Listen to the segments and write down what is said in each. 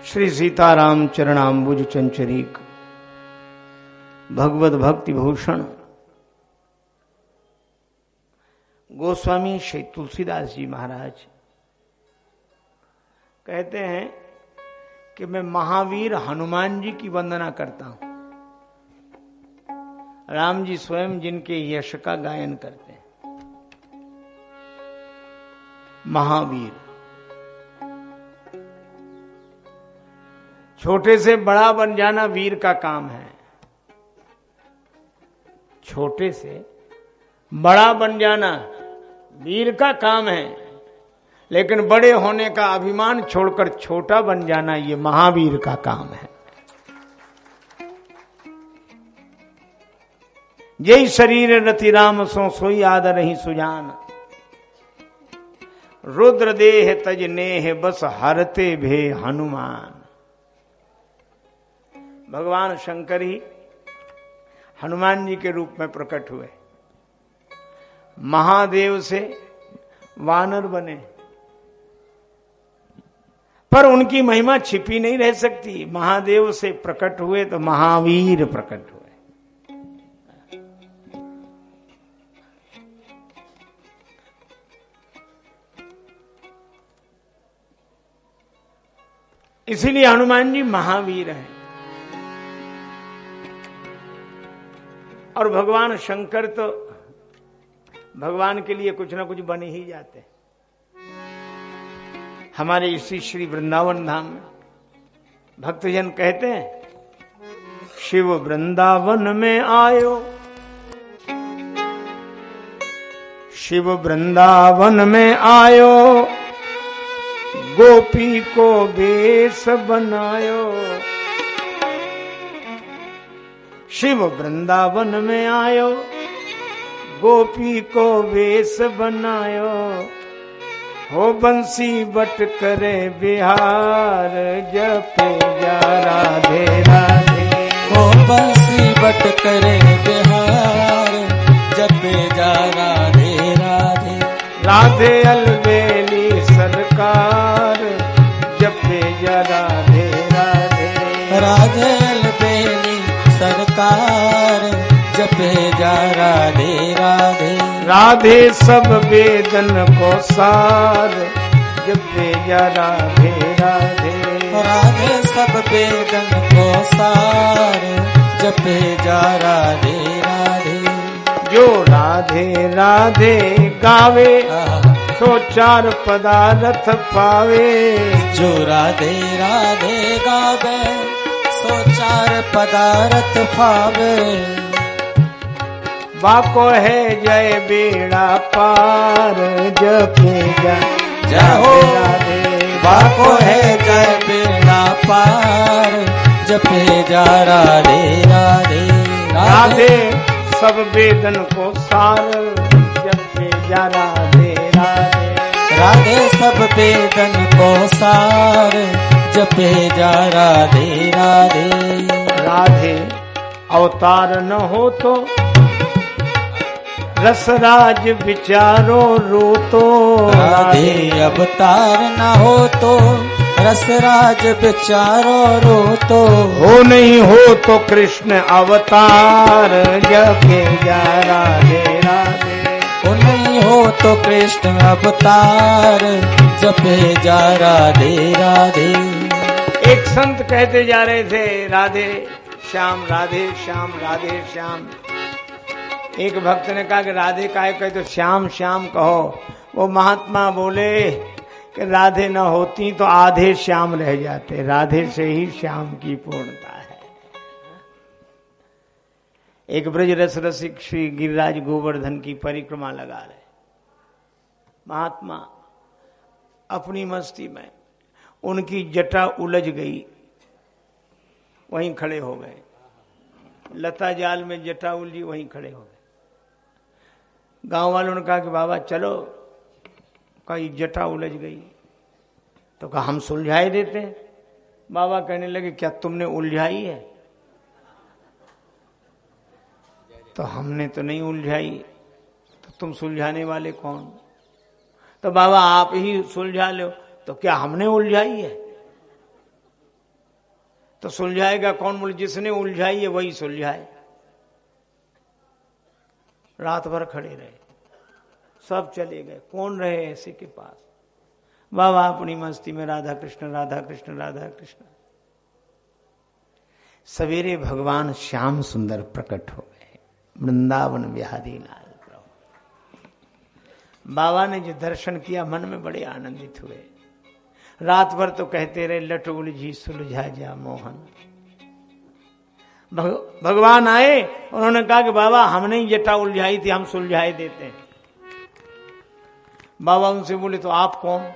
श्री सीताराम चरणाम्बुज चंचरीक भगवत भक्ति भूषण गोस्वामी श्री तुलसीदास जी महाराज कहते हैं कि मैं महावीर हनुमान जी की वंदना करता हूं। राम जी स्वयं जिनके यश का गायन करते हैं। महावीर, छोटे से बड़ा बन जाना वीर का काम है। छोटे से बड़ा बन जाना वीर का काम है, लेकिन बड़े होने का अभिमान छोड़कर छोटा बन जाना ये महावीर का काम है। यही शरीर रति राम सो सोई आदर ही सुजान, रुद्र देह तज नेह बस हरते भे हनुमान। भगवान शंकर ही हनुमान जी के रूप में प्रकट हुए। महादेव से वानर बने, पर उनकी महिमा छिपी नहीं रह सकती। महादेव से प्रकट हुए तो महावीर प्रकट हुए। इसीलिए हनुमान जी महावीर हैं। और भगवान शंकर तो भगवान के लिए कुछ ना कुछ बने ही जाते। हमारे इसी श्री वृंदावन धाम में भक्तजन कहते हैं, शिव वृंदावन में आयो, शिव वृंदावन में आयो, गोपी को वेश बनायो। शिव वृंदावन में आयो, गोपी को वेश बनायो। हो बंसी बट करे बिहार, जपे जा राधे राधे। हो बंसी बट करे बिहार, जपे जा राधे राधे। राधे अलबेली सरकार, जपे जा राधे राधे। राधे अलबेली सरकार, जपे जा राधे राधे। राधे सब वेदन को सार, जपे जा राधे राधे। राधे सब वेदन को सार, जपे जा राधे राधे। जो राधे राधे गावे, सो चार पदार्थ पावे। जो राधे राधे गावे, सो चार पदार्थ पावे। बाको है जय बेड़ा पार, जपे जा जहो राधे। बाको है जय बेड़ा पार, जपे जा राधे राधे। राधे सब वेदन को सार, जपे जा राधे राधे। राधे सब वेदन को सार, जपे जा राधे राधे। राधे अवतार न हो तो रसराज विचारो रोतो। राधे अवतार न हो तो रसराज विचारो रोतो। हो नहीं हो तो कृष्ण अवतार, जपे जा राधे राधे। हो नहीं हो तो कृष्ण अवतार, जपे जा राधे राधे। एक संत कहते जा रहे थे, राधे श्याम राधे श्याम राधे श्याम। एक भक्त ने कहा कि राधे काहे कहे तो श्याम श्याम कहो। वो महात्मा बोले कि राधे न होती तो आधे श्याम रह जाते, राधे से ही श्याम की पूर्णता है। एक ब्रज रस रसिक श्री गिरिराज गोवर्धन की परिक्रमा लगा रहे। महात्मा अपनी मस्ती में, उनकी जटा उलझ गई, वहीं खड़े हो गए। लता जाल में जटा उलझी, वहीं खड़े हो गए। गांव वालों ने कहा कि बाबा चलो, कहीं जटा उलझ गई। तो कहा हम सुलझाए देते हैं। बाबा कहने लगे क्या तुमने उलझाई है? तो हमने तो नहीं उलझाई। तो तुम सुलझाने वाले कौन? तो बाबा आप ही सुलझा लो। तो क्या हमने उलझाई है? तो सुलझाएगा कौन? बोले जिसने उलझाई है वही सुलझाए। रात भर खड़े रहे, सब चले गए, कौन रहे ऐसे के पास? बाबा अपनी मस्ती में राधा कृष्ण राधा कृष्ण राधा कृष्ण। सवेरे भगवान श्याम सुंदर प्रकट हो गए, वृंदावन बिहारी लाल प्रभु। बाबा ने जो दर्शन किया मन में बड़े आनंदित हुए। रात भर तो कहते रहे लट उलझी सुलझा जा मोहन। भगवान आए, उन्होंने कहा कि बाबा हमने ही जटा उलझाई थी, हम सुलझाए देते हैं। बाबा उनसे बोले तो आप कौन?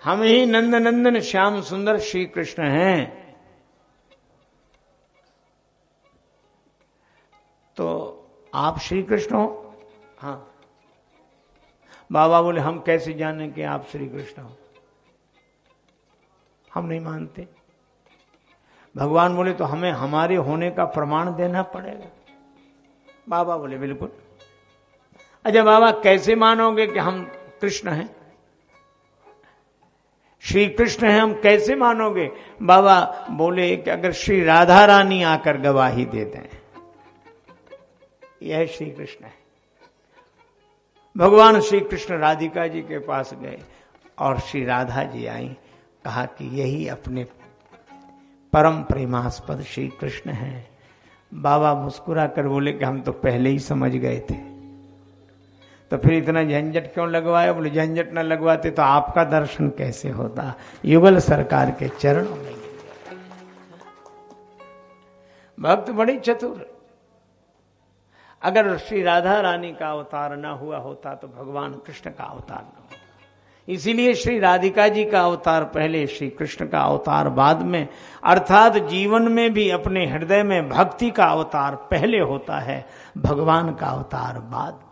हम ही नंद नंदन श्याम सुंदर श्री कृष्ण हैं। तो आप श्री कृष्ण हो? हाँ। बाबा बोले हम कैसे जाने कि आप श्री कृष्ण हो? हम नहीं मानते। भगवान बोले तो हमें हमारे होने का प्रमाण देना पड़ेगा। बाबा बोले बिल्कुल। अच्छा बाबा कैसे मानोगे कि हम कृष्ण हैं, श्री कृष्ण हैं, हम कैसे मानोगे? बाबा बोले कि अगर श्री राधा रानी आकर गवाही दे दें, यह श्री कृष्ण है। भगवान श्री कृष्ण राधिका जी के पास गए और श्री राधा जी आई, कहा कि यही अपने परम प्रेमास्पद श्री कृष्ण हैं। बाबा मुस्कुरा कर बोले कि हम तो पहले ही समझ गए थे, तो फिर इतना झंझट क्यों लगवाया? बोले झंझट न लगवाते तो आपका दर्शन कैसे होता? युगल सरकार के चरणों में। भक्त बड़ी चतुर। अगर श्री राधा रानी का अवतार न हुआ होता तो भगवान कृष्ण का अवतार न होता। इसीलिए श्री राधिका जी का अवतार पहले, श्री कृष्ण का अवतार बाद में। अर्थात जीवन में भी अपने हृदय में भक्ति का अवतार पहले होता है, भगवान का अवतार बाद में।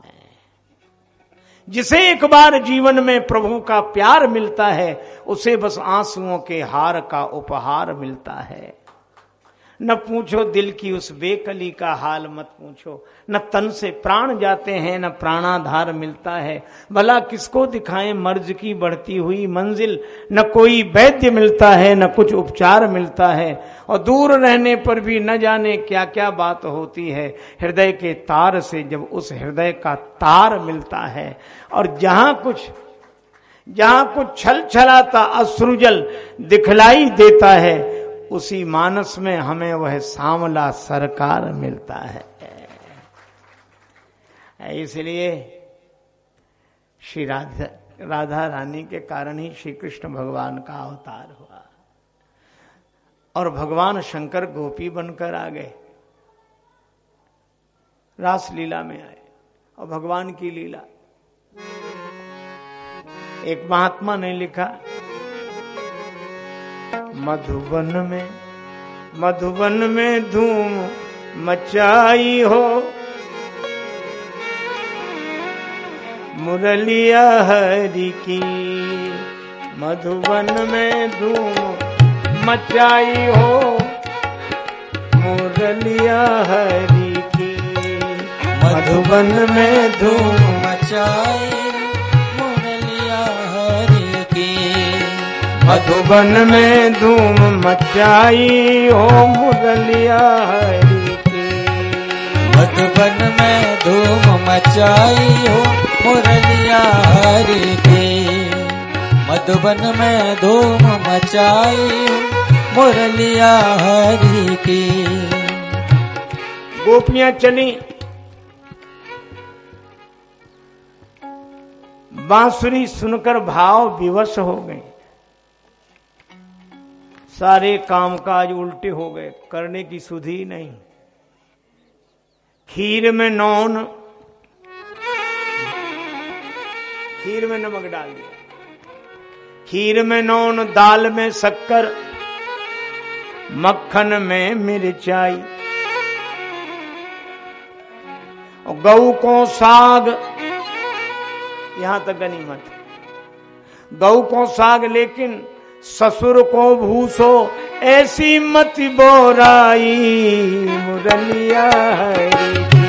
जिसे एक बार जीवन में प्रभु का प्यार मिलता है, उसे बस आंसुओं के हार का उपहार मिलता है। न पूछो दिल की उस बेकली का हाल मत पूछो, न तन से प्राण जाते हैं न प्राणाधार मिलता है। भला किसको दिखाएं मर्ज की बढ़ती हुई मंजिल, न कोई वैद्य मिलता है न कुछ उपचार मिलता है। और दूर रहने पर भी न जाने क्या क्या बात होती है हृदय के तार से, जब उस हृदय का तार मिलता है। और जहां कुछ छल छलाता अश्रुजल दिखलाई देता है, उसी मानस में हमें वह सांवला सरकार मिलता है। इसलिए श्री राधा रानी के कारण ही श्री कृष्ण भगवान का अवतार हुआ। और भगवान शंकर गोपी बनकर आ गए, रास लीला में आए। और भगवान की लीला, एक महात्मा ने लिखा, मधुबन में धूम मचाई हो, मुरलिया हरि की। मधुबन में धूम मचाई हो, मुरलिया हरि की। मधुबन में धूम मचाई मुरलिया हरि की। मधुबन में धूम मचाई हो, मुरलिया हरि की। मधुबन में धूम मचाई हो, मुरलिया हरि की। मधुबन में धूम मचाई हो, मुरलिया हरि की। गोपियां चली, बांसुरी सुनकर भाव विवश हो गए। सारे कामकाज उल्टे हो गए, करने की सुधि नहीं। खीर में नमक डाल दिया, खीर में नौन, दाल में शक्कर, मक्खन में मिर्चाई। और गऊ को साग, यहां तक गनीमत। गऊ को साग लेकिन ससुर को भूसो, ऐसी मत बोराई, मुरलिया हरि की।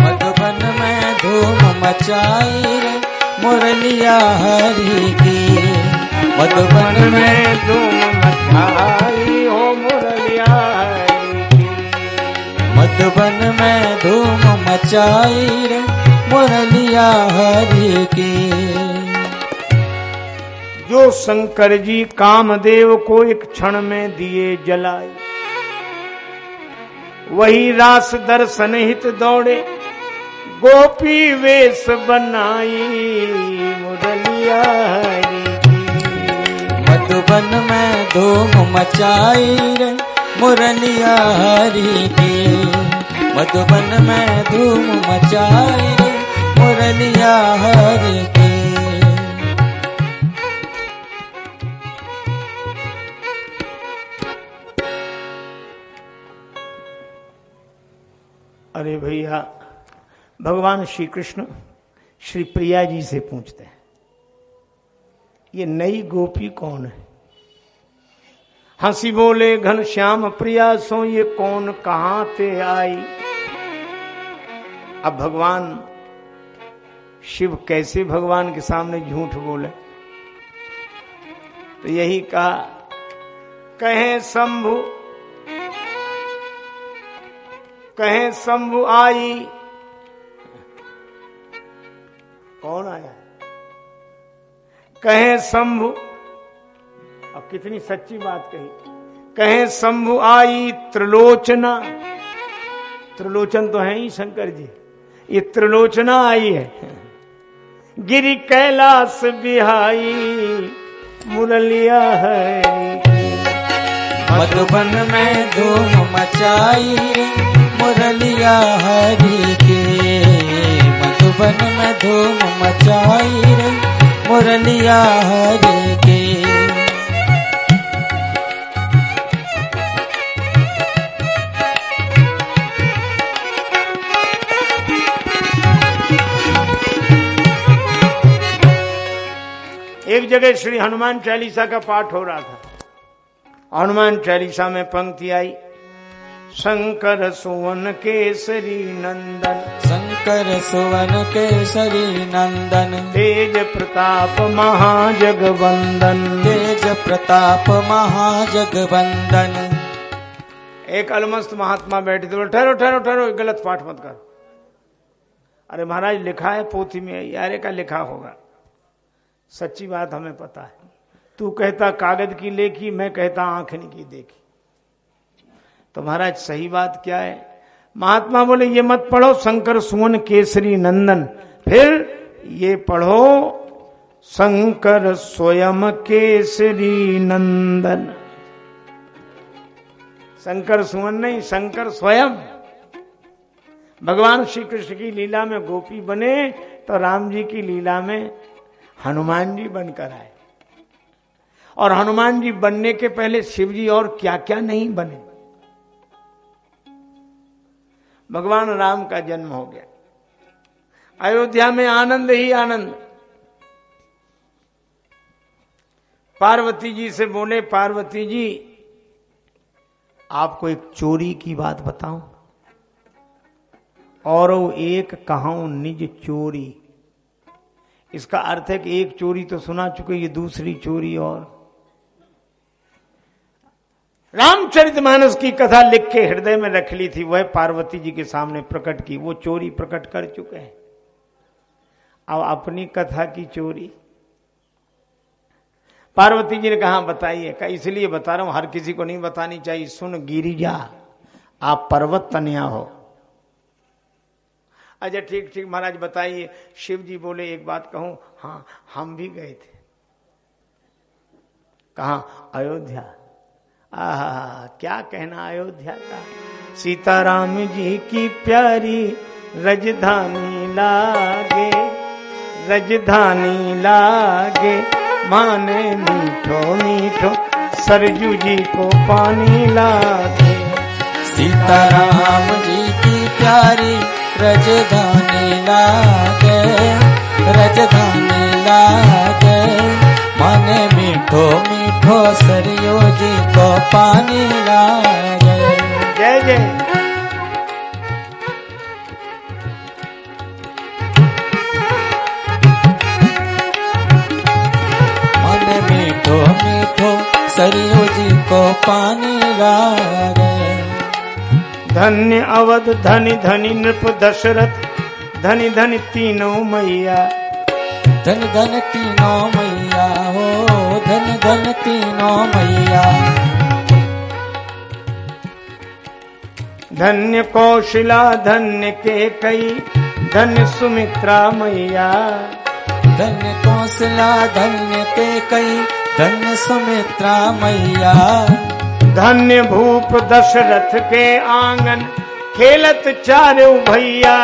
मधुबन में धूम मचाई रे, मुरलिया हरि की। मधुबन में धूम मचाई हो मुरलिया हरि की। मधुबन में धूम मचाई रे मुरलिया हरि की। जो शंकर जी कामदेव को एक क्षण में दिए जलाई, वही रास दर्शन हित दौड़े गोपी वेश बनाई मुरलिया हरि की। मधुबन में धूम मचाई रे मुरलिया हरि की। मधुबन में धूम मचाई रे मुरलिया हरि की। अरे भैया, भगवान श्री कृष्ण श्री प्रिया जी से पूछते हैं, ये नई गोपी कौन है? हंसी बोले घनश्याम प्रिया सो ये कौन कहां ते आई। अब भगवान शिव कैसे भगवान के सामने झूठ बोले? तो यही कहा, कहें शंभु आई। कौन आया? कहें शंभु। अब कितनी सच्ची बात कही। कहें शंभु आई त्रिलोचना। त्रिलोचन तो है ही शंकर जी, ये त्रिलोचना आई है। गिरि कैलाश बिहाई मुरलिया हरि की। मधुबन में धूम मचाई मुरलिया हरि की। मधुबन में धूम मचाई रे मुरलिया हरि की। एक जगह श्री हनुमान चालीसा का पाठ हो रहा था। हनुमान चालीसा में पंक्ति आई, शंकर सुवन केसरी नंदन। शंकर सुवन केसरी नंदन। तेज प्रताप महाजगवंदन। तेज प्रताप महाजगवंदन। एक अलमस्त महात्मा बैठे थे, ठहरो ठहरो ठहरो, गलत पाठ मत कर। अरे महाराज लिखा है पोथी में, यारे का लिखा होगा। सच्ची बात हमें पता है। तू कहता कागज की लेखी, मैं कहता आंख नहीं की देखी। तो महाराज सही बात क्या है? महात्मा बोले ये मत पढ़ो शंकर सुवन केसरी नंदन, फिर ये पढ़ो शंकर स्वयं केसरी नंदन। शंकर सुवन नहीं, शंकर स्वयं। भगवान श्री कृष्ण की लीला में गोपी बने तो राम जी की लीला में हनुमान जी बनकर आए। और हनुमान जी बनने के पहले शिव जी और क्या क्या नहीं बने। भगवान राम का जन्म हो गया, अयोध्या में आनंद ही आनंद। पार्वती जी से बोले, पार्वती जी आपको एक चोरी की बात बताऊं, और एक कहूं निज चोरी। इसका अर्थ है कि एक चोरी तो सुना चुके, ये दूसरी चोरी। और रामचरितमानस की कथा लिख के हृदय में रख ली थी, वह पार्वती जी के सामने प्रकट की। वो चोरी प्रकट कर चुके हैं। अब अपनी कथा की चोरी पार्वती जी ने कहा बताइए। कहा इसलिए बता रहा हूं, हर किसी को नहीं बतानी चाहिए। सुन गिरिजा, आप पर्वत तनया हो। अच्छा ठीक ठीक महाराज बताइए। शिव जी बोले एक बात कहूं, हाँ हम भी गए थे। कहाँ? अयोध्या। आहा क्या कहना अयोध्या का। सीताराम जी की प्यारी रजधानी लागे, रजधानी लागे, माने मीठो मीठो सरजू जी को पानी लागे। सीताराम जी की प्यारी रजधानी लागे, रजधानी लागे, माने मीठो मीठो सरयू जी को पानी लागे। जय जय। सरयू जी को पानी लागे। धन्य अवध धनि धनि नृप दशरथ, धनि धनि तीनों मैया। धन धन तीनों मैया हो, धन धन तीनों मैया। धन्य कौशला धन्य केकई, धन्य सुमित्रा मैया। धन्य कौशला धन्य केकई, धन्य सुमित्रा मैया। धन्य भूप दशरथ के आंगन, खेलत चारों भैया।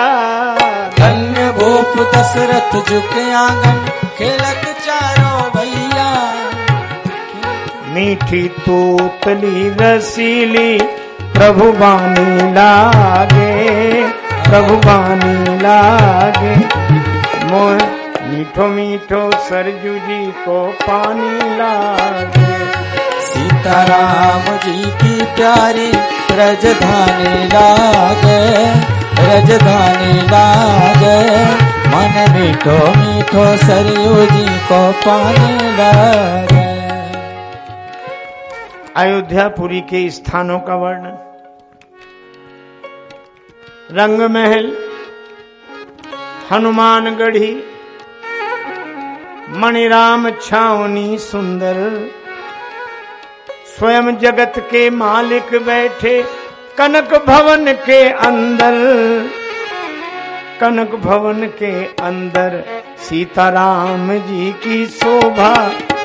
धन्य भूप दशरथ जी के आंगन, खेलत चारों भैया। मीठी तोतली रसीली, प्रभु बानी लागे, प्रभु बानी लागे। मोह मीठो मीठो सरजू जी को पानी लागे। सीताराम जी की प्यारी रजधानी लागे, रजधानी लागे। मन मीठो मीठो सरयू जी को पानी लागे। अयोध्यापुरी के स्थानों का वर्णन। रंग महल, हनुमानगढ़ी, मणिराम छावनी सुंदर। स्वयं जगत के मालिक बैठे कनक भवन के अंदर। कनक भवन के अंदर सीताराम जी की शोभा,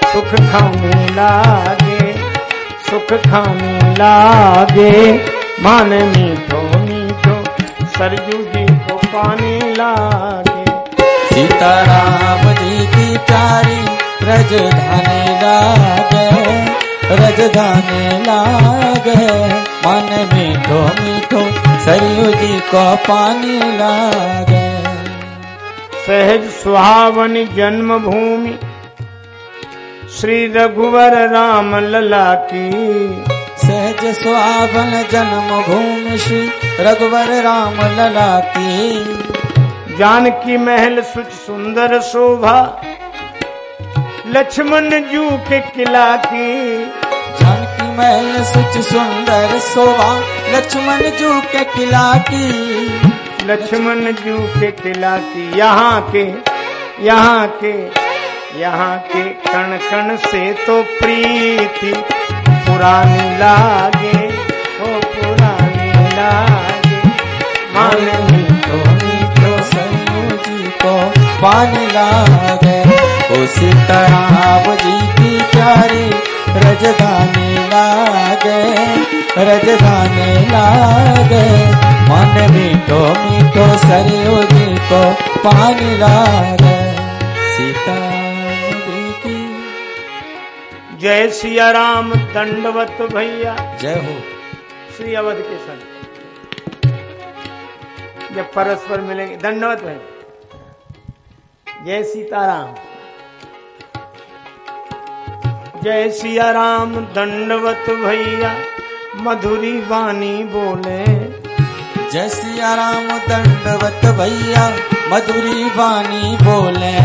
सुख खाने लागे, सुख खाने लागे। मान मीठो मीठो सरजू जी को पानी लागे। सीताराम जी की प्यारी रजधानी लागे, रजधानी लागे। मन मीठो मीठो सरयू जी को पानी लागे। सहज सुहावनी जन्मभूमि, श्री रघुवर राम लला की। सहज सुहावन जन्मभूमि, श्री रघुवर राम लला की। जानकी महल सुच सुंदर शोभा, लक्ष्मण जू के किला की। जानकी महल सुच सुंदर शोभा, लक्ष्मण जू के किला की। लक्ष्मण जू के किला की। यहाँ के यहाँ के यहाँ के कण कण से तो प्रीति पुरानी लागे, ओ पुरानी लागे। मन मीठो मीठो सरयू जी को पानी लागे। ओ सीताराम जी की प्यारी रजधानी लागे, रजधानी लागे। मन मीठो मीठो सरयू जी को पानी लागे। सीताराम जी की जय सिया राम, दंडवत भैया। जय हो। श्री अवध के संत जब परस्पर मिलेंगे, दंडवत भैया। जय सीताराम, जय सिया राम, दंडवत भैया। मधुरी वाणी बोले। जय सिया राम, दंडवत भैया। मधुरी वाणी बोले।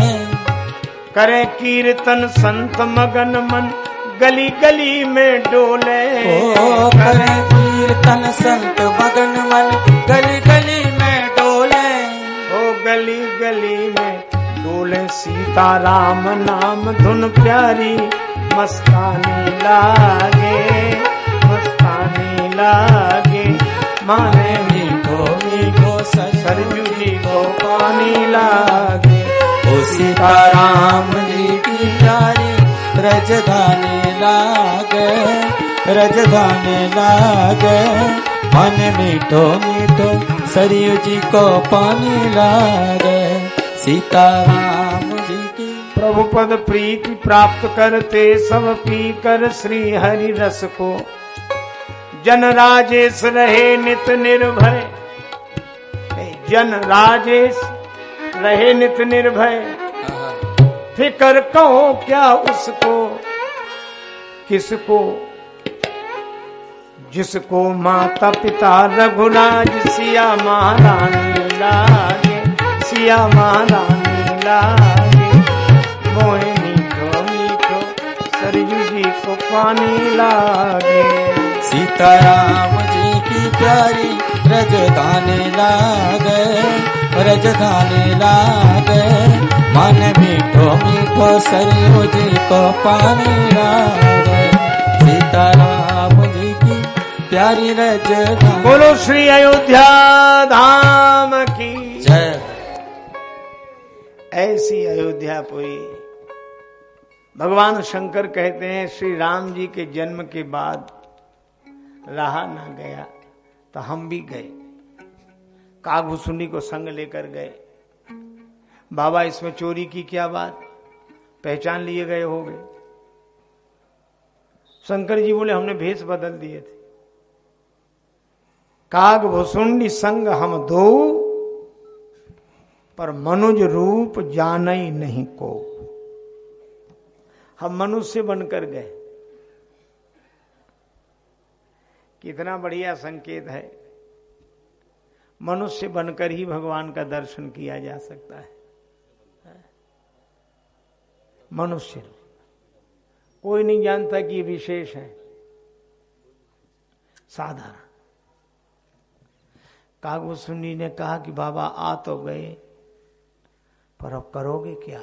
करे कीर्तन संत मगन मन, गली गली में डोले। ओ करे कीर्तन संत मगन मन, गली गली में डोले। ओ गली गली में डोले। सीताराम नाम धुन प्यारी, मस्तानी लागे, मस्तानी लागे। माने मीठो मीठो सरजू जी को पानी लागे। ओ सीताराम जी की प्यारी रजधानी लागे, रजधानी लागे। मन मीठो मीठो सरयू जी को पानी लागे। सीताराम जी की प्रभु पद प्रीति प्राप्त करते, सब पी कर श्री हरि रस को। जन राजेश रहे नित निर्भय, जन राजेश रहे नित निर्भय। फिकर कहो क्या उसको, किसको, जिसको माता पिता रघुराज। सिया महारानी लागे, सिया महारानी लागे। मोहे मीठो मीठो सरयू जी को पानी लागे। सीताराम जी की प्यारी रजधानी लागे, रजधानी लागे। मन मीठो मीठो सरयू जी को पानी लागे। सीताराम जी की प्यारी रजधानी। बोलो श्री अयोध्या धाम की जय। ऐसी अयोध्यापुरी। भगवान शंकर कहते हैं श्री राम जी के जन्म के बाद रहा ना गया तो हम भी गए, कागभूषुंडी को संग लेकर गए। बाबा इसमें चोरी की क्या बात, पहचान लिए गए होगे। शंकर जी बोले हमने भेष बदल दिए थे। कागभूषुंडी संग हम दो, पर मनुज रूप जानई नहीं को। हम मनुष्य बनकर गए। कितना बढ़िया संकेत है। मनुष्य बनकर ही भगवान का दर्शन किया जा सकता है। मनुष्य, कोई नहीं जानता कि ये विशेष है, साधारण। कागभूषुंडी ने कहा कि बाबा आ तो गए, पर अब करोगे क्या।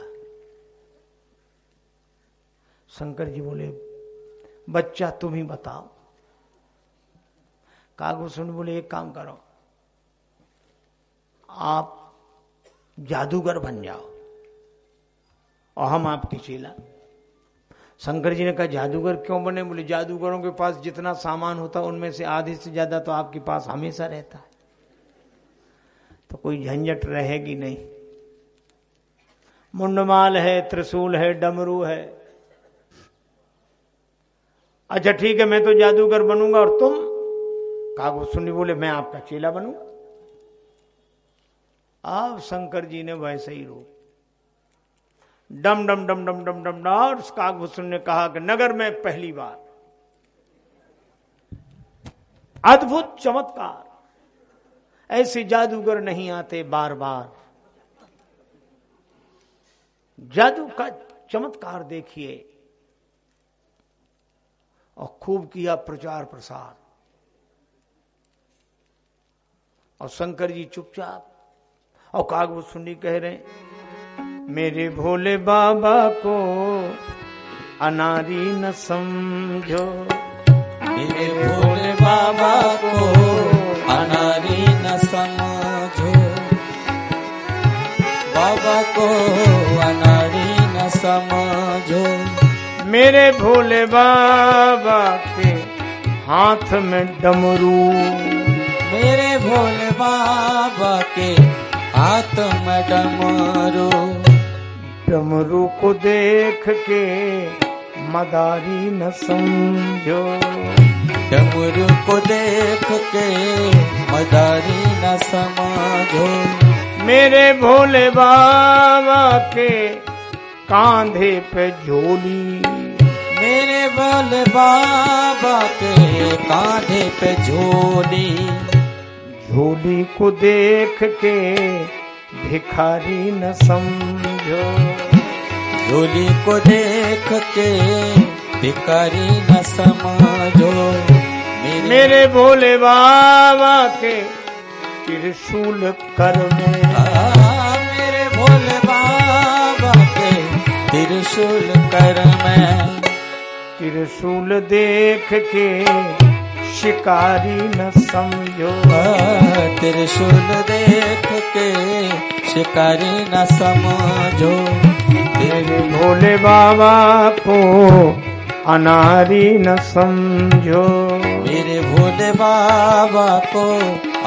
शंकर जी बोले बच्चा तुम ही बताओ। कागभूषुंडी बोले एक काम करो, आप जादूगर बन जाओ और हम आपके चेला। शंकर जी ने कहा जादूगर क्यों बने। बोले जादूगरों के पास जितना सामान होता उनमें से आधे से ज्यादा तो आपके पास हमेशा रहता है, तो कोई झंझट रहेगी नहीं। मुंडमाल है, त्रिशूल है, डमरू है। अच्छा ठीक है, मैं तो जादूगर बनूंगा और तुम। कागभूषुंडी बोले मैं आपका चेला बनूंगा। अब शंकर जी ने वैसे ही रूप डम डम डम डम डम डम डम। कागभूषुंडी ने कहा कि नगर में पहली बार अद्भुत चमत्कार, ऐसे जादूगर नहीं आते बार बार। जादू का चमत्कार देखिए। और खूब किया प्रचार प्रसार। और शंकर जी चुपचाप। और कागभूषुंडी कह रहे मेरे भोले बाबा को अनारी न समझो, मेरे भोले बाबा को अनारी न समझो, बाबा को अनारी न समझो। मेरे भोले बाबा के हाथ में डमरू, मेरे भोले बाबा के हाथ में डमरू। डमरू को देख के मदारी न समझो, डमरू को देख के मदारी न समझो। मेरे भोले बाबा के कांधे पे झोली, मेरे भोले बाबा के कांधे पे झोली। झोली को देख के भिखारी न समझो, झोली को देख के भिखारी न समझो। मेरे भोले बाबा के त्रिशूल कर में, मेरे भोले बाबा के त्रिशूल कर में। त्रिशूल देख के शिकारी न समझो, त्रिशूल देख के शिकारी न समझो। मेरे भोले बाबा को अनारी न समझो, मेरे भोले बाबा को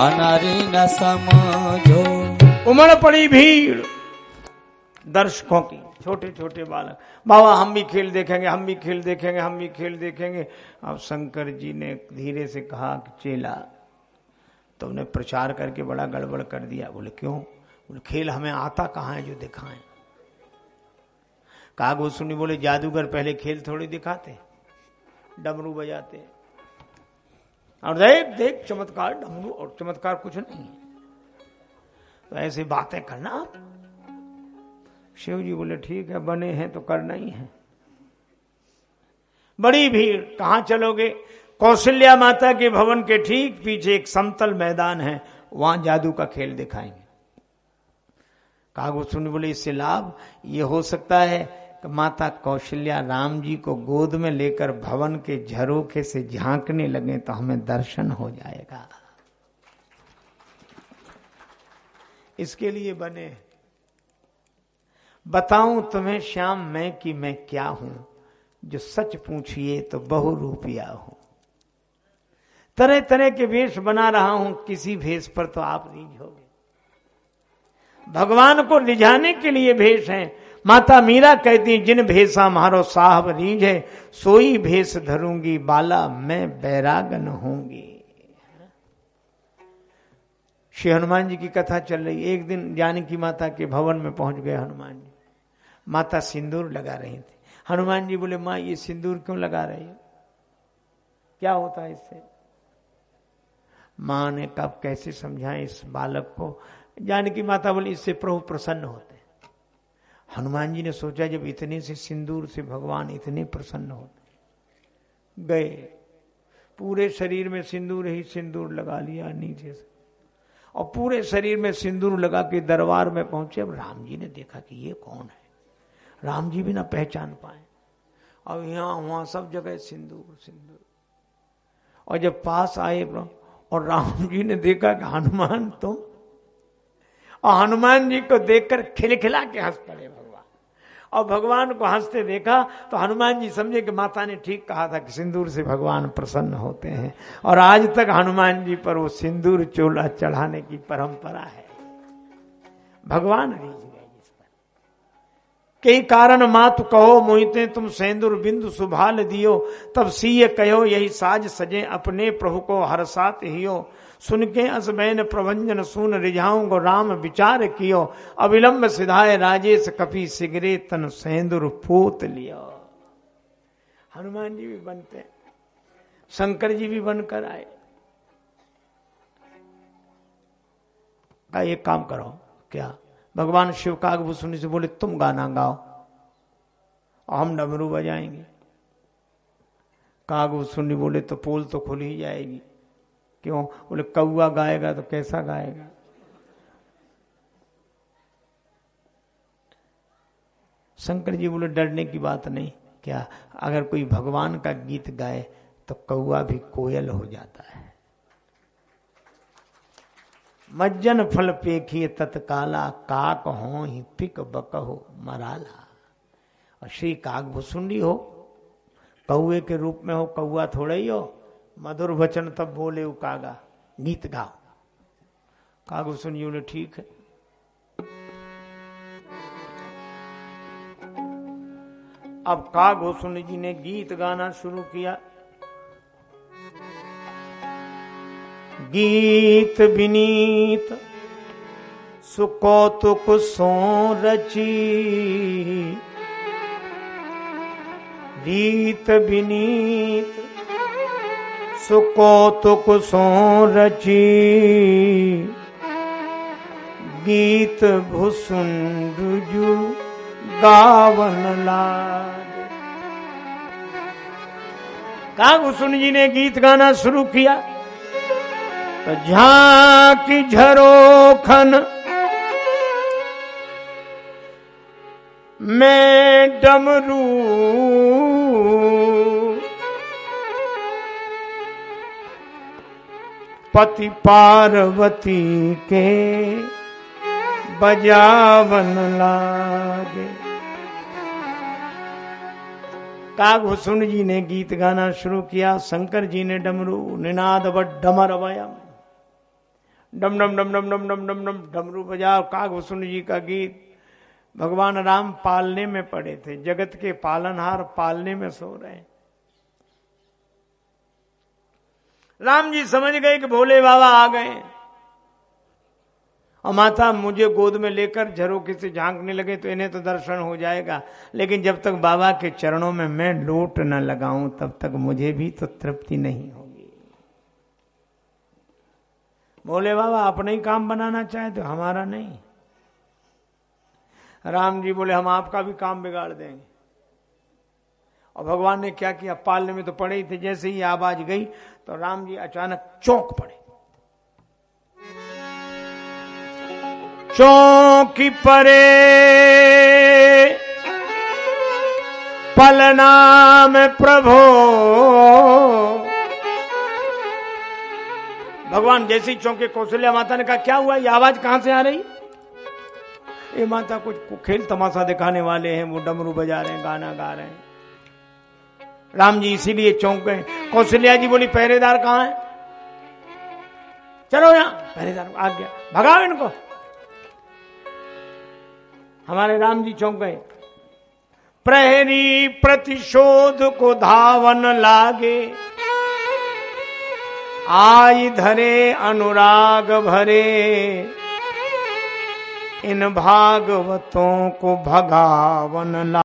अनारी न समझो। उमड़ पड़ी भीड़ दर्शकों की, छोटे छोटे बालक। बाबा हम भी खेल देखेंगे, हम भी खेल देखेंगे, हम भी खेल देखेंगे। अब शंकर जी ने धीरे से कहा कि चेला तुमने प्रचार करके बड़ा गड़बड़ कर दिया। बोले क्यों। बोले खेल हमें आता कहाँ है जो दिखाएं। कागभूषुंडी बोले जादूगर पहले खेल थोड़ी दिखाते, डमरू बजाते और देख देख चमत्कार, डमरू और चमत्कार कुछ नहीं। तो ऐसी बातें करना आप। शिव जी बोले ठीक है, बने हैं तो करना ही है। बड़ी भीड़। कहां चलोगे? कौशल्या माता के भवन के ठीक पीछे एक समतल मैदान है, वहां जादू का खेल दिखाएंगे। कागभूषुंडी बोले इससे लाभ ये हो सकता है कि माता कौशल्या राम जी को गोद में लेकर भवन के झरोखे से झांकने लगे तो हमें दर्शन हो जाएगा। इसके लिए बने। बताऊं तुम्हें श्याम मैं कि मैं क्या हूं, जो सच पूछिए तो बहुरूपिया हूं। तरह तरह के वेश बना रहा हूं, किसी भेष पर तो आप रीझोगे। भगवान को रिझाने के लिए भेष है। माता मीरा कहती जिन भेषा मारो साहब रीझ है, सोई भेष धरूंगी बाला मैं बैरागन होंगी। श्री हनुमान जी की कथा चल रही। एक दिन जानकी माता के भवन में पहुंच गए हनुमान जी। माता सिंदूर लगा रही थी। हनुमान जी बोले माँ ये सिंदूर क्यों लगा रही हो, क्या होता है इससे? माँ ने कब कैसे समझाएं इस बालक को। जानकी माता बोली इससे प्रभु प्रसन्न होते। हनुमान जी ने सोचा जब इतने से सिंदूर से भगवान इतने प्रसन्न होते, गए पूरे शरीर में सिंदूर ही सिंदूर लगा लिया नीचे से, और पूरे शरीर में सिंदूर लगा के दरबार में पहुंचे। अब राम जी ने देखा कि ये कौन है, राम जी भी ना पहचान पाए। अब यहां वहां सब जगह सिंदूर सिंदूर। और जब पास आए और राम जी ने देखा कि हनुमान तुम, और हनुमान जी को देखकर खिलखिला के हंस पड़े भगवान। और भगवान को हंसते देखा तो हनुमान जी समझे कि माता ने ठीक कहा था कि सिंदूर से भगवान प्रसन्न होते हैं। और आज तक हनुमान जी पर वो सिंदूर चोला चढ़ाने की परंपरा है। भगवान रीझ गए जिस पर। कई कारण मातु कहो मोहिते तुम सेंदूर बिंदु सुभाल दियो, तब सीय कहो यही साज सजे अपने प्रभु को हर साथ हियो। सुन के असबैन प्रभंजन सुन रिझाऊं को राम विचार कियो, अविलंब सिधाए राजेश कपि सिगरे तन सेंदुर पोत लियो। हनुमान जी भी बनते, शंकर जी भी बनकर आए। का एक काम करो, क्या? भगवान शिव कागभूषुंडी से बोले तुम गाना गाओ और हम डमरू बजाएंगे। कागभूषुंडी बोले तो पोल तो खुल ही जाएगी। क्यों? बोले कौआ गाएगा तो कैसा गाएगा? शंकर जी बोले डरने की बात नहीं। क्या? अगर कोई भगवान का गीत गाए तो कौआ भी कोयल हो जाता है। मज्जन फल पेखिए तत्काला, काक हो ही पिक बकहो मराला। और श्री कागभूषुंडी हो, कौए के रूप में हो, कौआ थोड़ा ही हो। मधुर वचन तब बोले कागा, गीत गाओ। कागभूषुंडी बोले ठीक है। अब कागभूषुंडी जी ने गीत गाना शुरू किया। गीत विनीत सुकौतुक सो रची, गीत विनीत सुकौतुक सो रची, गीत भूषुंडु गावन लागे। कागभूषुंडी जी ने गीत गाना शुरू किया तो झांकी झरोखन में डमरू, पति पार्वती के बजावन लागे। कागभूषुंडी जी ने गीत गाना शुरू किया। शंकर जी ने डमरू निनाद डमर वयम, डम डम डम डम डम डम डम डम डमरू बजा। कागभूषुंडी जी का गीत। भगवान राम पालने में पड़े थे, जगत के पालनहार पालने में सो रहे। राम जी समझ गए कि भोले बाबा आ गए, और माता मुझे गोद में लेकर झरोखे से झांकने लगे तो इन्हें तो दर्शन हो जाएगा, लेकिन जब तक बाबा के चरणों में मैं लोट न लगाऊं तब तक मुझे भी तो तृप्ति नहीं होगी। भोले बाबा अपना ही काम बनाना चाहे तो हमारा नहीं। राम जी बोले हम आपका भी काम बिगाड़ देंगे। और भगवान ने क्या किया, पालने में तो पड़े ही थे, जैसे ही आवाज गई तो राम जी अचानक चौंक पड़े। चौंकी परे पलनाम प्रभो। भगवान जैसे ही चौंके, कौशल्या माता ने कहा क्या हुआ, ये आवाज कहां से आ रही? ये माता कुछ खेल तमाशा दिखाने वाले हैं, वो डमरू बजा रहे हैं, गाना गा रहे हैं। राम जी इसीलिए चौंक गए। कौशल्या जी बोली पहरेदार कहां है? चलो यहां, पहरेदार आ गया, भगाओ इनको। हमारे राम जी चौंक गए। प्रहरी प्रतिशोध को धावन लागे, आई धरे अनुराग भरे, इन भागवतों को भगावन लागे।